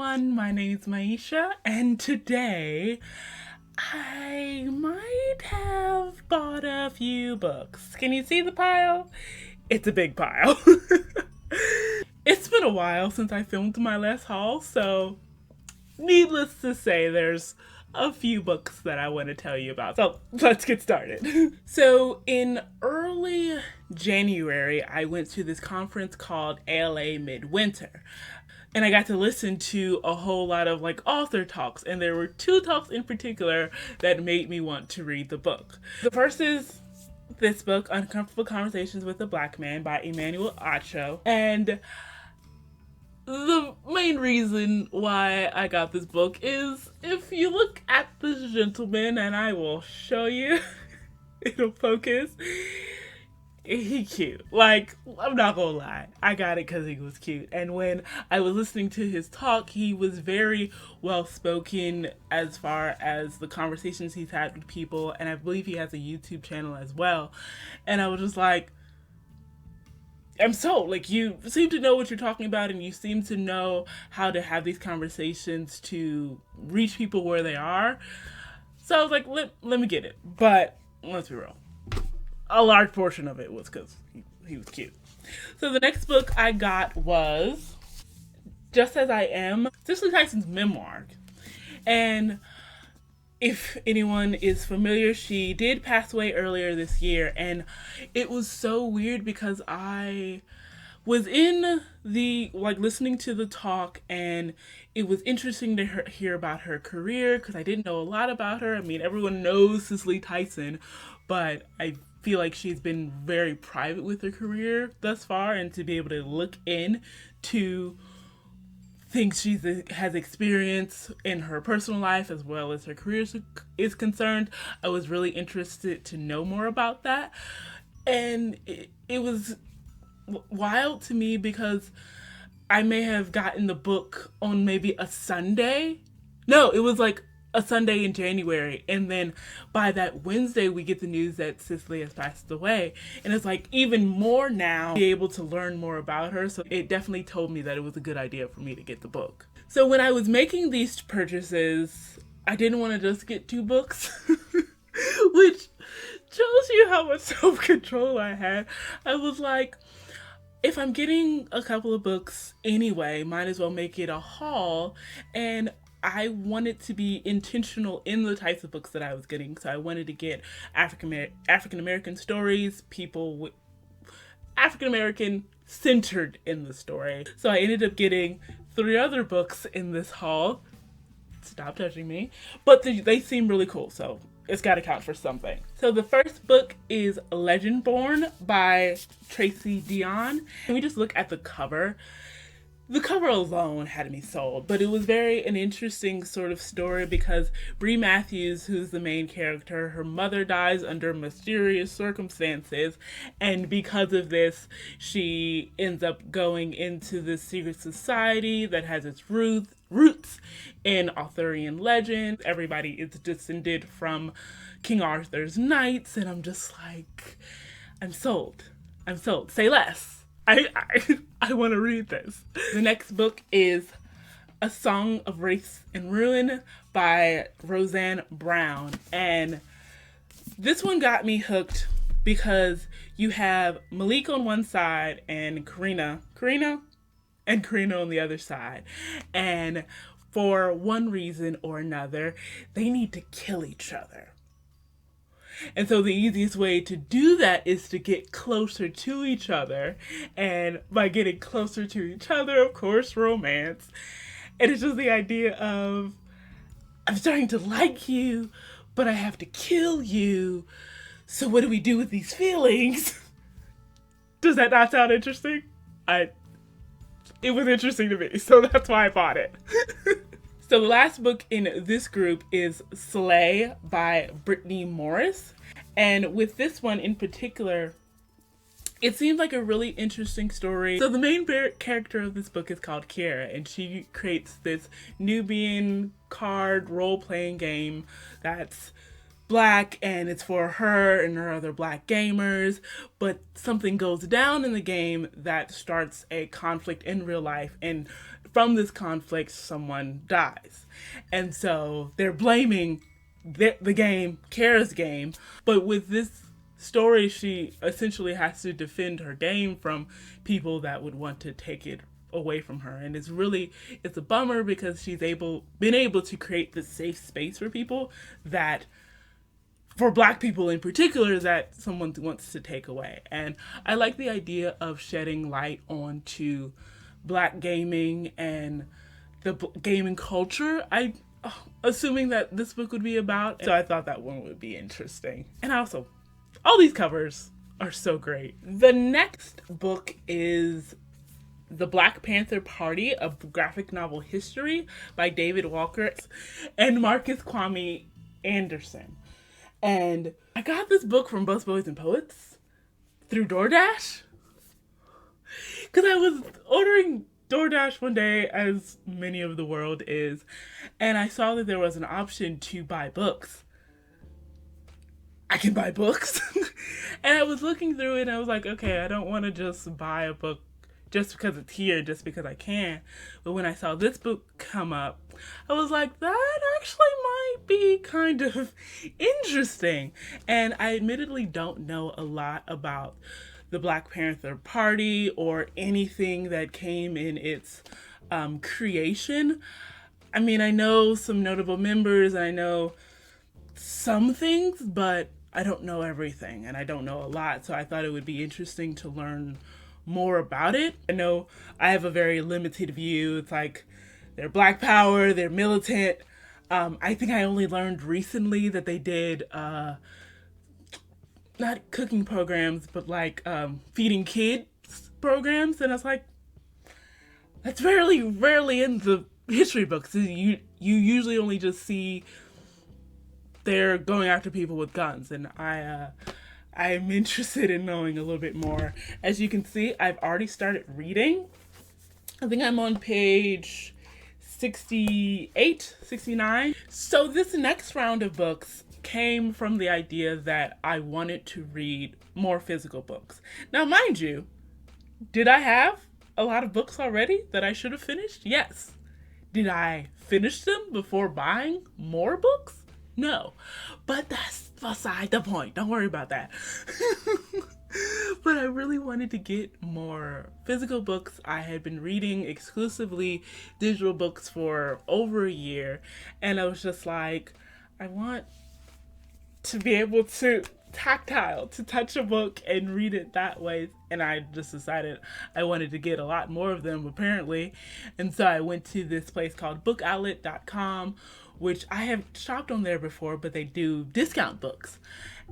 everyone, my name is Myiesha, and today I might have bought a few books. Can you see the pile? It's a big pile. It's been a while since I filmed my last haul, so needless to say, there's a few books that I want to tell you about. So let's get started. So in early January, I went to this conference called ALA Midwinter. And I got to listen to a whole lot of author talks. And there were two talks in particular that made me want to read the book. The first is this book, Uncomfortable Conversations with a Black Man by Emmanuel Acho. And the main reason why I got this book is if you look at this gentleman, and I will show you, it'll focus, he's cute. I'm not gonna lie. I got it because he was cute. And when I was listening to his talk, he was very well spoken as far as the conversations he's had with people. And I believe he has a YouTube channel as well. And I was just like, I'm sold. You seem to know what you're talking about, and you seem to know how to have these conversations to reach people where they are. So I was like, let me get it. But let's be real. A large portion of it was because he was cute. So the next book I got was Just As I Am, Cecily Tyson's memoir. And if anyone is familiar, she did pass away earlier this year, and it was so weird because I was in the listening to the talk, and it was interesting to hear about her career because I didn't know a lot about her. I mean, everyone knows Cecily Tyson, but I feel like she's been very private with her career thus far, and to be able to look into things she has experienced in her personal life as well as her career is concerned, I was really interested to know more about that. And it was wild to me because I may have gotten the book on maybe a Sunday. No, it was a Sunday in January, and then by that Wednesday we get the news that Cecily has passed away, and it's even more now be able to learn more about her. So it definitely told me that it was a good idea for me to get the book. So when I was making these purchases, I didn't want to just get two books which shows you how much self-control I had. I was like, if I'm getting a couple of books anyway, might as well make it a haul. And I wanted to be intentional in the types of books that I was getting. So I wanted to get African-American stories, people with African-American centered in the story. So I ended up getting 3 other books in this haul. Stop touching me. But they seem really cool, so it's got to count for something. So the first book is Legendborn by Tracy Deonn. And we just look at the cover. The cover alone had me sold, but it was an interesting sort of story because Bree Matthews, who's the main character, her mother dies under mysterious circumstances, and because of this, she ends up going into this secret society that has its roots in Arthurian legend. Everybody is descended from King Arthur's knights, and I'm just like, I'm sold. Say less. I want to read this. The next book is A Song of Wraiths and Ruin by Roseanne Brown. And this one got me hooked because you have Malik on one side and Karina on the other side. And for one reason or another, they need to kill each other. And so the easiest way to do that is to get closer to each other. And by getting closer to each other, of course, romance. And it's just the idea of, I'm starting to like you, but I have to kill you. So what do we do with these feelings? Does that not sound interesting? It was interesting to me, so that's why I bought it. So the last book in this group is Slay by Brittney Morris. And with this one in particular, it seems like a really interesting story. So the main character of this book is called Kiera, and she creates this Nubian card role-playing game that's Black, and it's for her and her other Black gamers, but something goes down in the game that starts a conflict in real life and from this conflict, someone dies. And so they're blaming the game, Kara's game. But with this story, she essentially has to defend her game from people that would want to take it away from her. And it's a bummer because she's been able to create this safe space for people that, for Black people in particular, that someone wants to take away. And I like the idea of shedding light onto Black gaming and the gaming culture. Assuming that this book would be about, so I thought that one would be interesting. And also, all these covers are so great. The next book is The Black Panther Party, a graphic novel history by David Walker and Marcus Kwame Anderson. And I got this book from Both Boys and Poets through DoorDash. Because I was ordering DoorDash one day, as many of the world is, and I saw that there was an option to buy books. I can buy books. And I was looking through it and I was like, okay, I don't want to just buy a book just because it's here, just because I can. But when I saw this book come up, I was like, that actually might be kind of interesting. And I admittedly don't know a lot about the Black Panther Party or anything that came in its creation. I mean, I know some notable members, and I know some things, but I don't know everything, and I don't know a lot. So I thought it would be interesting to learn more about it. I know I have a very limited view. It's like they're Black power, they're militant. I think I only learned recently that they did not cooking programs, but like feeding kids programs, and I was like, that's rarely in the history books. You usually only just see they're going after people with guns, and I'm interested in knowing a little bit more. As you can see, I've already started reading. I think I'm on page 68, 69. So this next round of books came from the idea that I wanted to read more physical books. Now, mind you, did I have a lot of books already that I should have finished? Yes. Did I finish them before buying more books? No. But that's beside the point. Don't worry about that. But I really wanted to get more physical books. I had been reading exclusively digital books for over a year, and I was just like, I want to be able to touch a book and read it that way. And I just decided I wanted to get a lot more of them, apparently. And so I went to this place called bookoutlet.com, which I have shopped on there before, but they do discount books.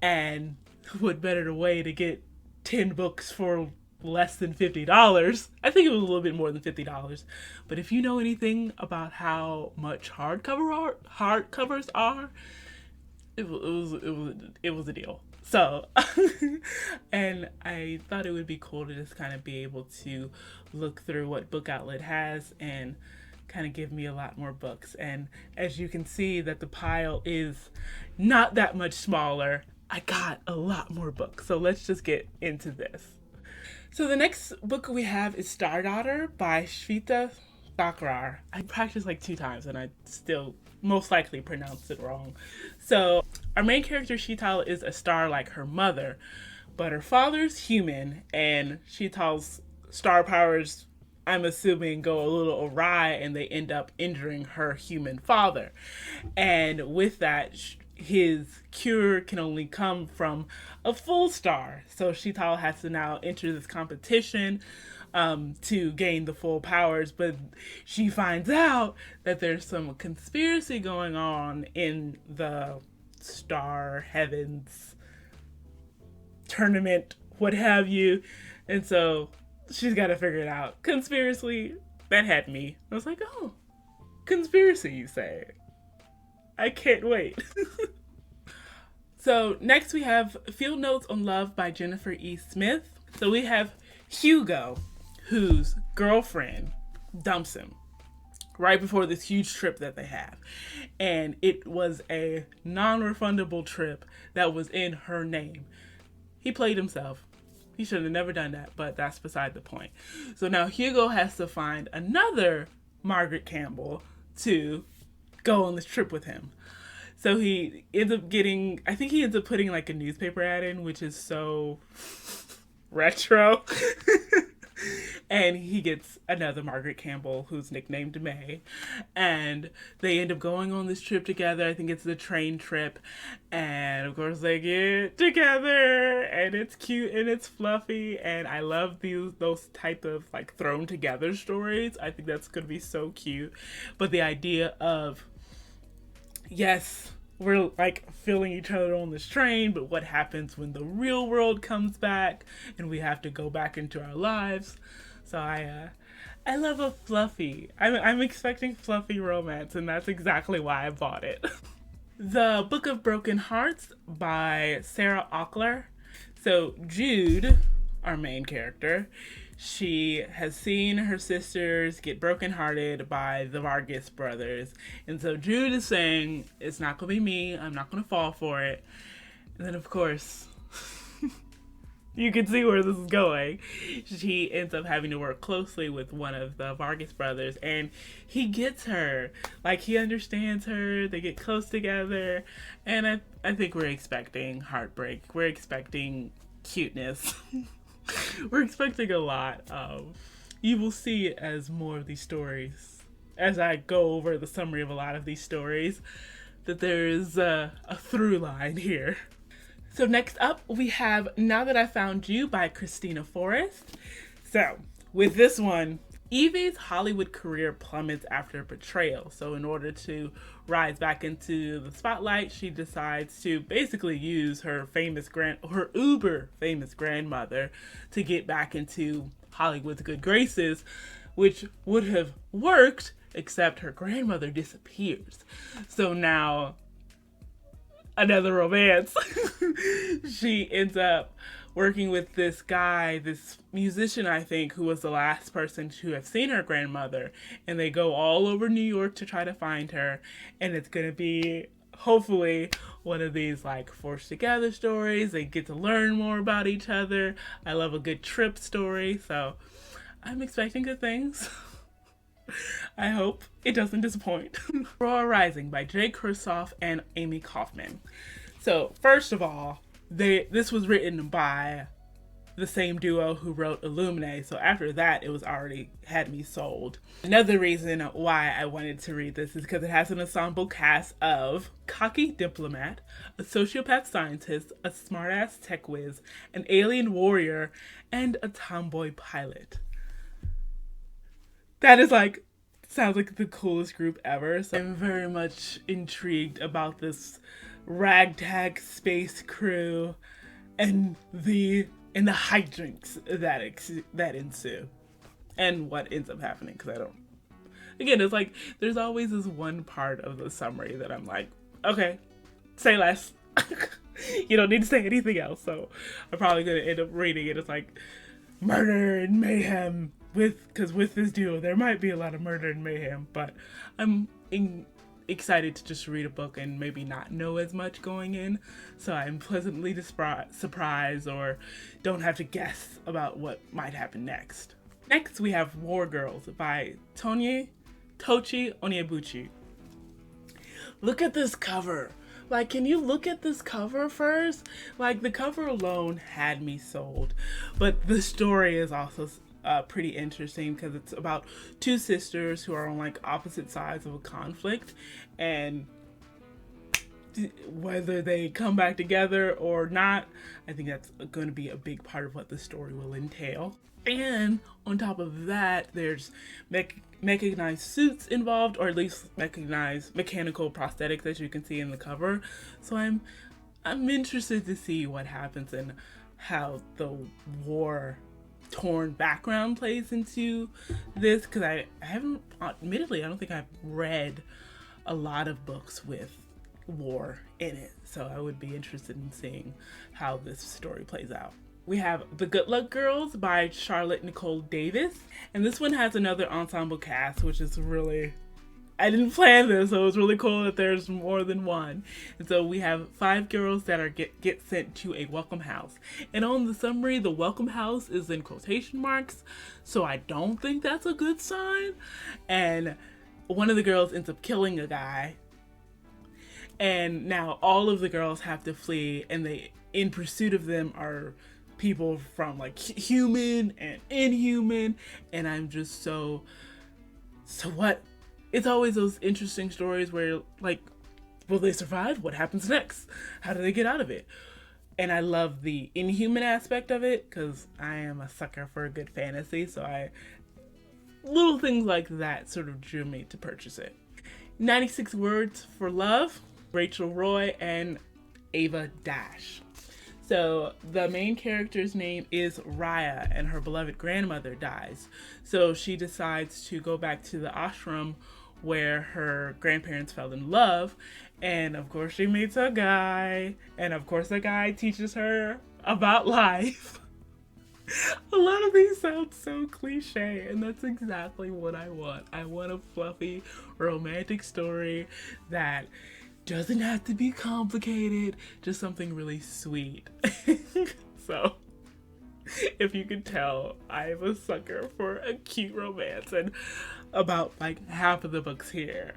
And what better way to get 10 books for less than $50? I think it was a little bit more than $50. But if you know anything about how much hardcovers are, it was a deal. So, and I thought it would be cool to just kind of be able to look through what Book Outlet has and kind of give me a lot more books. And as you can see that the pile is not that much smaller, I got a lot more books. So let's just get into this. So the next book we have is Star Daughter by Shveta Thakrar. I practiced like 2 times and I still most likely pronounced it wrong. So our main character, Shveta, is a star like her mother, but her father's human, and Shveta's star powers, I'm assuming, go a little awry and they end up injuring her human father. And with that, his cure can only come from a full star. So Shveta has to now enter this competition to gain the full powers, but she finds out that there's some conspiracy going on in the star heavens tournament, what have you, and so she's got to figure it out. Conspiracy, that had me. I was like, oh, conspiracy, you say? I can't wait. So next we have Field Notes on Love by Jennifer E. Smith. So we have Hugo, whose girlfriend dumps him right before this huge trip that they have. And it was a non-refundable trip that was in her name. He played himself. He should have never done that, but that's beside the point. So now Hugo has to find another Margaret Campbell to go on this trip with him. So he ends up getting, I think he ends up putting like a newspaper ad in, which is so retro. And he gets another Margaret Campbell, who's nicknamed May. And they end up going on this trip together. I think it's the train trip. And of course they get together. And it's cute and it's fluffy. And I love those type of like thrown together stories. I think that's going to be so cute. But the idea of, yes, we're like feeling each other on this train, but what happens when the real world comes back and we have to go back into our lives? So I love a fluffy. I'm expecting fluffy romance, and that's exactly why I bought it. The Book of Broken Hearts by Sarah Ockler. So Jude, our main character, she has seen her sisters get brokenhearted by the Vargas brothers. And so Jude is saying, it's not going to be me. I'm not going to fall for it. And then, of course, you can see where this is going. She ends up having to work closely with one of the Vargas brothers. And he gets her. Like, he understands her. They get close together. And I think we're expecting heartbreak. We're expecting cuteness. We're expecting a lot. You will see as more of these stories, as I go over the summary of a lot of these stories, that there is a through line here. So next up, we have Now That I Found You by Kristina Forrest. So with this one, Evie's Hollywood career plummets after a betrayal. So in order to rise back into the spotlight, she decides to basically use her uber famous grandmother to get back into Hollywood's good graces, which would have worked, except her grandmother disappears. So now, another romance. She ends up working with this guy, this musician, I think, who was the last person to have seen her grandmother. And they go all over New York to try to find her. And it's going to be, hopefully, one of these, like, forced together stories. They get to learn more about each other. I love a good trip story. So I'm expecting good things. I hope it doesn't disappoint. Aurora Rising by J. Kristoff and Amie Kaufman. So, first of all, this was written by the same duo who wrote Illuminae, so after that, it was already had me sold. Another reason why I wanted to read this is because it has an ensemble cast of cocky diplomat, a sociopath scientist, a smartass tech whiz, an alien warrior, and a tomboy pilot. That is like, sounds like the coolest group ever. So I'm very much intrigued about this ragtag space crew and the hijinks that ensue and what ends up happening. Because again, it's like there's always this one part of the summary that I'm like, okay, say less. You don't need to say anything else. So I'm probably gonna end up reading it. It's like murder and mayhem. Because with this duo, there might be a lot of murder and mayhem, but I'm excited to just read a book and maybe not know as much going in, so I'm pleasantly surprised or don't have to guess about what might happen next. Next, we have War Girls by Tochi Onyebuchi. Look at this cover. Like, can you look at this cover first? Like, the cover alone had me sold, but the story is also pretty interesting because it's about two sisters who are on like opposite sides of a conflict, and whether they come back together or not, I think that's going to be a big part of what the story will entail. And on top of that, there's mechanized suits involved, or at least mechanical prosthetics, as you can see in the cover. So I'm interested to see what happens and how the war torn background plays into this, because I haven't, admittedly, I don't think I've read a lot of books with war in it, so I would be interested in seeing how this story plays out. We have The Good Luck Girls by Charlotte Nicole Davis, and this one has another ensemble cast, which is really, I didn't plan this, so it was really cool that there's more than one. And so we have 5 girls that are get sent to a welcome house. And on the summary, the welcome house is in quotation marks, so I don't think that's a good sign. And one of the girls ends up killing a guy. And now all of the girls have to flee, and in pursuit of them are people from like human and inhuman. And I'm just so what? It's always those interesting stories where, like, will they survive? What happens next? How do they get out of it? And I love the inhuman aspect of it, because I am a sucker for a good fantasy, so little things like that sort of drew me to purchase it. 96 Words for Love, Rachel Roy and Ava Dash. So the main character's name is Raya, and her beloved grandmother dies. So she decides to go back to the ashram where her grandparents fell in love. And of course she meets a guy. And of course the guy teaches her about life. A lot of these sound so cliche, and that's exactly what I want. I want a fluffy, romantic story that doesn't have to be complicated, just something really sweet. So, if you can tell, I'm a sucker for a cute romance, and about like half of the books here,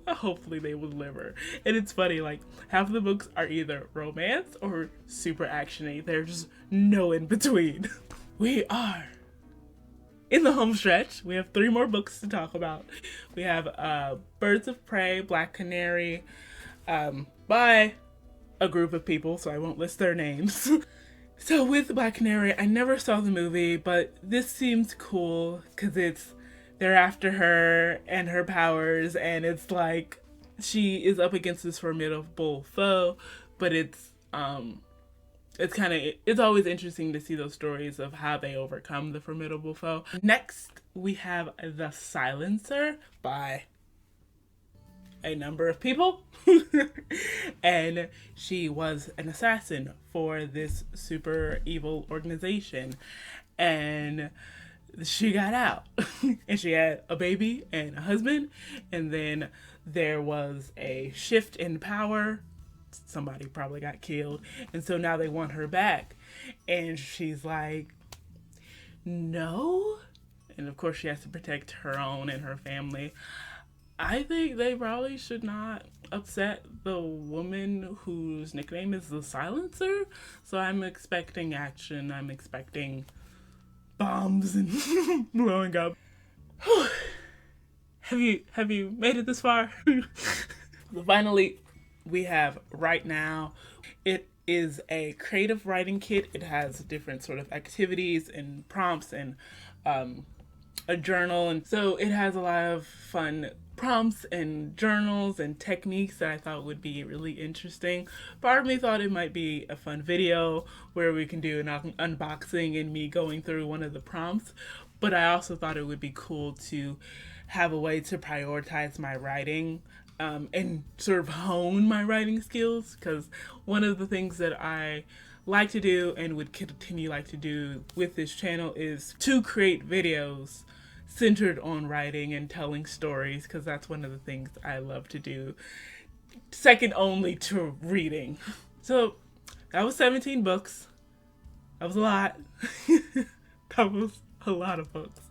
hopefully they will deliver. And it's funny, like half of the books are either romance or super actiony. There's no in between. We are in the home stretch. We have 3 more books to talk about. We have Birds of Prey, Black Canary, by a group of people, so I won't list their names. So with Black Canary, I never saw the movie, but this seems cool because they're after her and her powers, and it's like she is up against this formidable foe, but it's always interesting to see those stories of how they overcome the formidable foe. Next, we have The Silencer by a number of people. And she was an assassin for this super evil organization. And she got out. And she had a baby and a husband. And then there was a shift in power. Somebody probably got killed. And so now they want her back. And she's like, no. And of course she has to protect her own and her family. I think they probably should not upset the woman whose nickname is the Silencer. So I'm expecting action. I'm expecting bombs and blowing up. Have you made it this far? Finally, we have Right Now. It is a creative writing kit. It has different sort of activities and prompts and a journal. And so it has a lot of fun prompts and journals and techniques that I thought would be really interesting. Part of me thought it might be a fun video where we can do an unboxing and me going through one of the prompts, but I also thought it would be cool to have a way to prioritize my writing and sort of hone my writing skills, because one of the things that I like to do and would continue like to do with this channel is to create videos centered on writing and telling stories, because that's one of the things I love to do, second only to reading. So that was 17 books. That was a lot. That was a lot of books.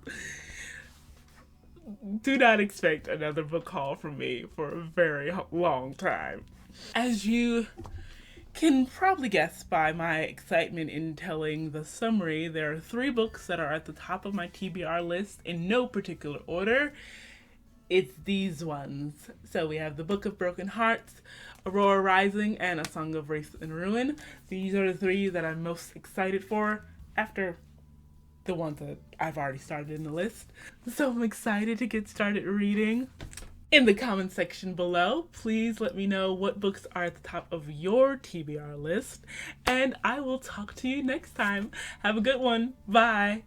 Do not expect another book haul from me for a very long time. As you can probably guess by my excitement in telling the summary, there are 3 books that are at the top of my TBR list in no particular order. It's these ones. So we have The Book of Broken Hearts, Aurora Rising, and A Song of Wraiths and Ruin. These are the 3 that I'm most excited for after the ones that I've already started in the list. So I'm excited to get started reading. In the comment section below, please let me know what books are at the top of your TBR list, and I will talk to you next time. Have a good one. Bye.